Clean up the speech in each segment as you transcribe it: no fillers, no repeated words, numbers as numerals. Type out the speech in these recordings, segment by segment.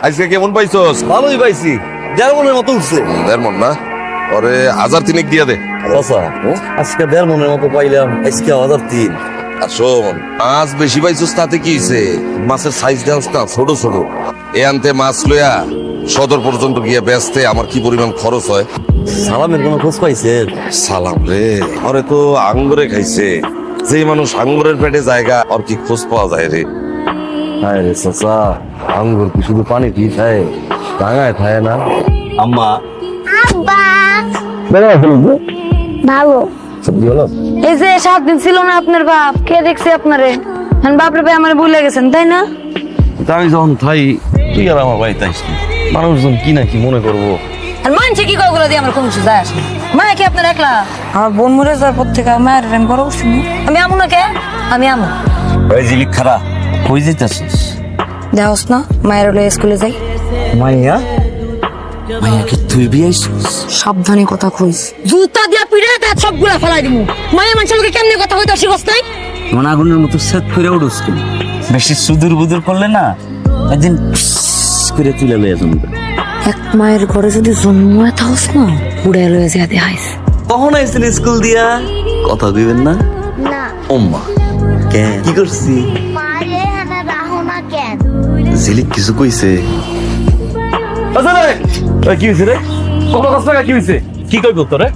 আজকে কেমন পাইছস? ভালোই পাইছি, দেড় মনের মতো উঠছে। দেড় মন না, ওরে 1003 দিয়া দে। চাচা আজকে দেড় মনের মতো পাইলাম, আজকে 1003। আর শোন, মাছ বেশি পাইছস তাতে কি হইছে? মাছের সাইজ দেওয়া না ছোট ছোট, এ আনতে মাছ লইয়া সদর পর্যন্ত গিয়ে বেচতে আমার কি পরিমাণ খরচ হয়। সালামের কোনো খোঁজ পাইছেন? সালাম রে, ওরে তো আঙ্গুরে খাইছে। যেই মানুষ আঙ্গুরের পেটে জায়গা আর কি খোঁজ পাওয়া যায় রে। হায় রে চাচা, আঙ্গুর কি শুধু পানি দিয়ে খায়, ডাঙায় খায় না? আম্মা আব্বা বেড়া ফেলবে ভালো। সত্যি হলো? এই যে 7 দিন ছিল না আপনার বাপ, কে দেখছে আপনারে? বাপরে ভাই আমার ভুলে গেছেন তাই না? আমি যখন থাই তুই আর আমার বাড়িতে আসবি, মানুষজন কি না কি মনে করবো। আর মানছে কি কয়গুলো দিয়ে আমার কোনো কিছু যায় আসে না। মায়া কি আপনার একলা? আমার বোন মরে যাওয়ার পর থেকে মায়ের আমি বড় করছি না। আমি আমু না কে? আমি আমু। ওই জিলিক খারা কই যেতেছিস? দেহস না মায়ের হলে স্কুলে যাই। মাইয়া মাইয়াকে তুই বিয়াইছিস? সাবধানে কথা কইস, জুতা দিয়া পিড়ে তা সবগুলা ফেলাই দিমু। মায়া মানুষের লোকে কেমনে কথা কইতে শিখছ নাই? মন আগুনের মতো সেট করে উড়ুস কেন? বেশি সুদূর বুদুর করলে না একদিন করে তুলে লয়ে যাবো। এক মায়ের ঘরে যদি জন্ম থাকস না উড়ে লয়ে যেতে হাইস। কখন আইছেন স্কুল দিয়া? কথা দিবেন না? না ওম্মা কেন কি করছি? মারে হানা রাহো না কেন? ঝিলিক কিছু কইছে? কি হয়েছে রে? কত কষ্ট কি হয়েছে? কি কইব তোরে?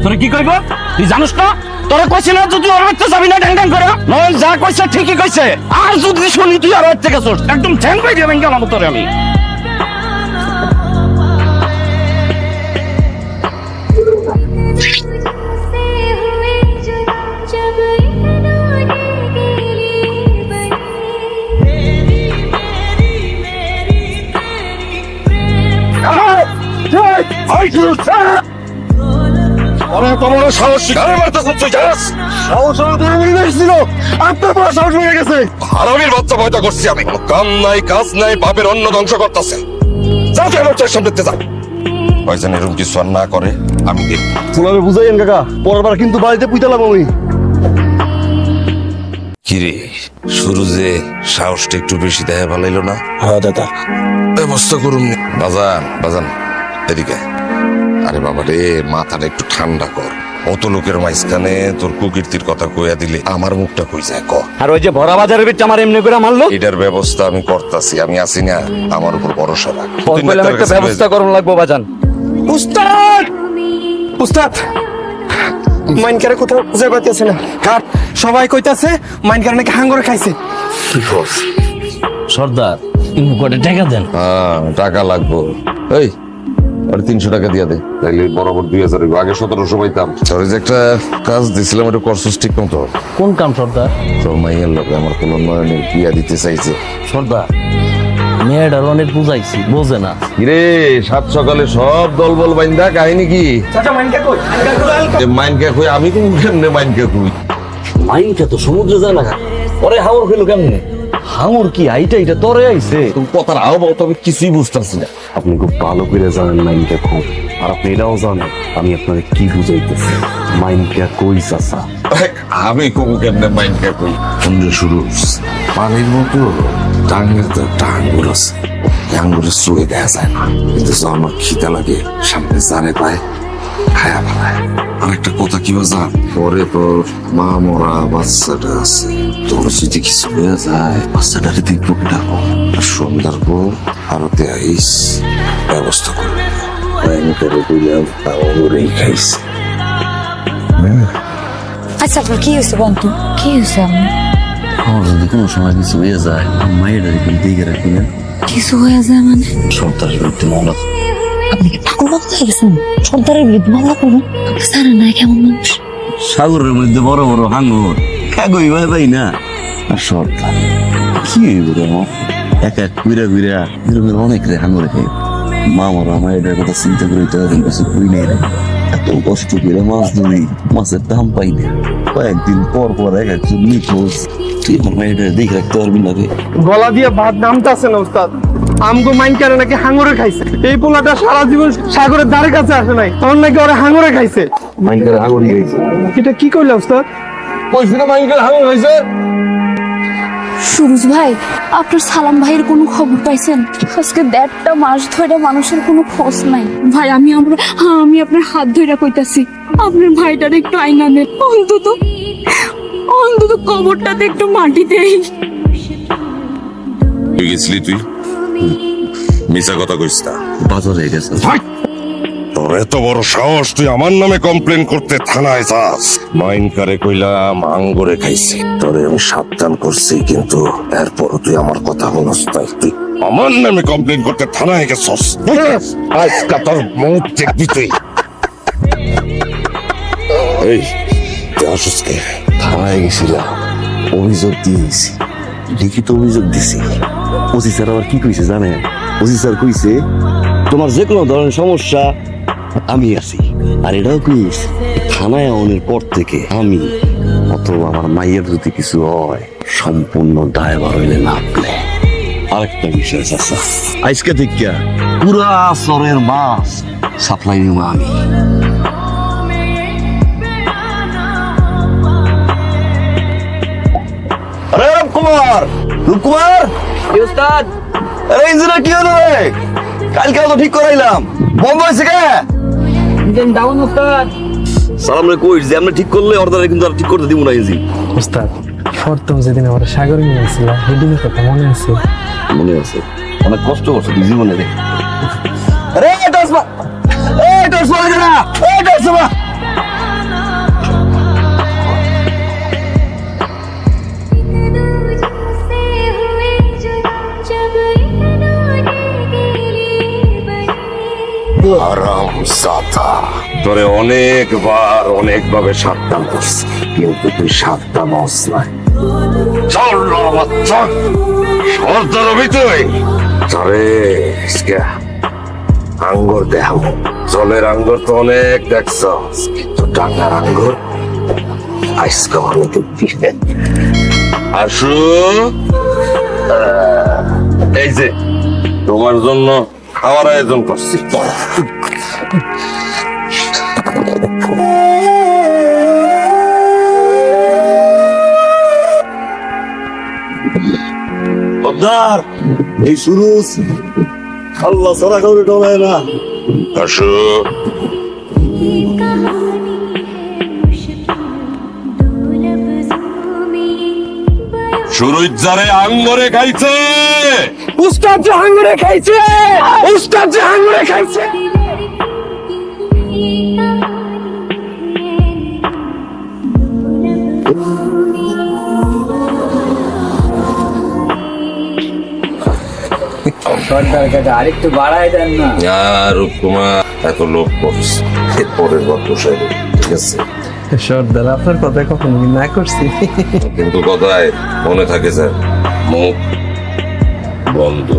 তোরে কি কইব? তুই জানিস না তোরে কইছিল যদি ওর বাচ্চা যাবি না ড্যাং ড্যাং করে? নয় যা কইছে ঠিকই কইছে। আর যদি শুনি তুই আর বাচ্চা গেছস একদম ঠ্যাং কই দিবেন গেলাম তোরে আমি। অনেক বড় সাহস, গায়ে মারতে তুই জানাস? সাহস ছিল আপনার বড় সাহস হয়ে গেছে। হারামির বাচ্চা ভয়টা করছি আমি। কোনো কাম নাই কাজ নাই, বাপের অন্ন ধ্বংস করতেছে। যা তুই আমার চোখের সামনে যা। কয়জন এরকম কিছু আর না করে আমি দেখব। তোমাকে বুঝাইয়েন কাকা, পরের বার কিন্তু বাড়িতে পুইতালাম আমি। কিরে শুরু যে সাহসটা একটু বেশি দেখা ভালাইলো না? হ্যাঁ দাদা ব্যবস্থা করুন। বাজান বাজান এদিকে। আরে বাবা রে, মাথাটা একটু ঠান্ডা কর। অত লোকের মাঝখানে তোর কুকীর্তির কথা কইয়া দিলে আমার মুখটা কই যায় ক? আর ওই যে ভরা বাজারের বিচ আমার এমনি করে মারলো, এটার ব্যবস্থা আমি করতাছি। আমি আছি না, আমার উপর ভরসা রাখ। একটা ব্যবস্থা করুন লাগবো বাজান। উস্তাদ উস্তাদ মাইনকারে কোথাও খুঁজে পাইতেছে না। কার সবাই কইতাছে মাইনকারে নাকি হাঙ্গর খাইছে। সর্দার কটা টাকা দেন। হ্যাঁ টাকা লাগবো। এই আর 300 টাকা দিয়া দে, তাইলে বরাবর 2000 হইব। আগে 1700 পাইতাম। তোর যে একটা কাজ দিছিলাম, এটা করছিস ঠিক মতো? কোন কাম সর্দার? তোর মাইয়ের লোক আমার কোনো নয়নের বিয়া দিতে চাইছে। সর্দার মেয়েটার অনেক বুঝাইছি, বোঝে না। কিরে সাত সকালে সব দলবল বাইন্দা কাহিনী কি? চাচা মাইনকা কই? মাইনকে কই? আমি কোন কেমনে মাইনকে কই? মাইনকে তো সমুদ্রে যায় না, পরে হাঙর খেলো কেমনে? হাঙর কি আইটা এটা তরে আইছে? তুমি কথার আহ্বাও তবে কিছুই বুঝতেছি না। আপনি খুব ভালো করে জানেন মাইনকে খুব, আর আপনি এটাও জানেন আমি আপনাকে কি বুঝাইতেছি। মাইনকে কই চাচা? আমি কোন কেমনে মাইনকে কই? সন্ধ্যে শুরু পানির মতো টাঙ্গের তো একটা আঙ্গুর আছে। আঙ্গুরের চুয়ে দেখা যায় না, কিন্তু যখন আমার খিদা লাগে সামনে জানে পায় খায়া ফেলায়। আর একটা কথা কি বাজান, পরে তোর মা মরা বাচ্চাটা আছে, তোর যদি কিছু হয়ে যায় বাচ্চাটারে তুই বুক ডাকো। আর সন্ধ্যার পর আরতে আইস, ব্যবস্থা করবে। আমি তোরে বললাম আঙ্গুরেই খাইছে। আচ্ছা আপনার কি হয়েছে বন্ধু? কি হয়েছে আপনার? আমার যদি কোনো সময় কিছু হয়ে যায় মায়েরা দিকে রাখি না। কিছু হয়ে যায় মানে? সর্দার বিরুদ্ধে মামলা। আপনি কি পাগল বাবা হয়ে গেছেন? সর্দারের বিরুদ্ধে মামলা করবেন? আপনি জানেন না কেমন মানুষ। সাগরের মধ্যে বড় বড় হাঙর কাগই ভাই ভাই না। আর সর্দার কি হইব রে আমার? এক এক কুইরা কুইরা এরকম অনেক রে হাঙর খাই। মা মরা মায়ের কথা চিন্তা করে তো কিছু কই নাই রে। এত কষ্ট করে মাছ ধরি, মাছের দাম পাই না। কয়েকদিন পর পর এক একজন নিখোঁজ। তুই আমার মায়ের দেখে রাখতে পারবি না রে। গলা দিয়ে ভাত নামতাছে না উস্তাদ। আমগো মাইনকারে নাকি হাঙ্গরে খাইছে। এই পোলাটা সারা জীবন সাগরের ধারে কাছে আসে নাই, তখন নাকি ওরা হাঙ্গরে খাইছে। মাইনকে হাঙরই হয়েছে। এটা কি কইলা উস্তাদ? কইছি না মাইনকে হাঙ্গর খাইছে? সুরজ ভাই, আপনার সালাম ভাইয়ের কোনো খবর পাইছেন? আজকে 1.5 মাস ধরে মানুষের কোনো খোঁজ নাই। ভাই আমি আপনার হাত ধরে কইতাছি, আপনার ভাইটার একটু আইনা নেন, অন্তত অন্তত কবরটাতে একটু মাটি দেই। তুই গেছিলি তুই মিছা কথা কইস না। বাজারে গেছে। তোর এত বড় সাহস তুই আমার নামে কমপ্লেন করতে থানায় যাস? মাইন কারে কইলাম আঙ্গুরে খাইছে, তোরে আমি সাবধান করছি, কিন্তু এরপর তুই আমার কথা বলস নাই। তুই আমার নামে কমপ্লেন করতে থানায় গেছস। আজকা তোর মুখ দেখবি তুই। এই তুই আসস কে? থানায় গেছিলাম, অভিযোগ দিয়েছি, লিখিত অভিযোগ দিছি। ওসি স্যার আবার কি কইছে জানেন? ওসি স্যার কইছে তোমার যে কোনো ধরনের সমস্যা আমি আছি। আর এটাও কইস থানায় আওনের পর থেকে আমি অথবা আমার মাইয়ের যদি কিছু হয় সম্পূর্ণ দায়ভার হইলে না আপনি। আরেকটা বিষয় চাচা, আজকে থেকে পুরা সরের মাছ সাপ্লাই নিব আমি। আরে রূপকুমার, রূপকুমার উস্তাদ আরে ইঞ্জিনিয়ার কি হলো রে? কালকে তো ঠিক করাইলাম, বন্ধ হয়েছে কে? ডাউন উস্তাদ। সালাম রে কইস যে আমরা ঠিক করলে অর্ডারে কিন্তু আর ঠিক করতে দিব না ইঞ্জিন। উস্তাদ, প্রথম যেদিন আমার সাগর নিয়েছিল সেদিনের কথা মনে আছে? মনে আছে, অনেক কষ্ট করছে তুই জীবনে রে। আরে টসবা, এই টসবা না, এই টসবা। আরাম সাথা, তোরে অনেকবার অনেকভাবে সাবধান করছি, কিন্তু তুই সাবধান হস নাই। চল আমার চল, সর্দার হবি তুই। তরে আঙ্গুর দেখাবো। জলের আঙ্গুর তো অনেক দেখছ, কিন্তু ডাঙ্গার আঙ্গুর আজকে আমি দেখবি। আসু, এই যে তোমার জন্য খাওয়ার আয়োজন করছি। সর্দার, এই সুরুজ আল্লাহ সারা কাউরে ডরায় না। আসু, সুরুজ্জারে আঙ্গরে খাইছে। উস্তাদ জাহাঙ্গীরে খাইছে, উস্তাদ জাহাঙ্গীরে খাইছে। আরেকটু বাড়ায় দেন না। আর রূপকুমার এত লোক করছে, পরের বার বসাই দেবে, ঠিক আছে? সর্দার, আপনার কথা কখনো আমি না করছি। কিন্তু কথায় মনে থাকে স্যার, মুখ বন্ধ।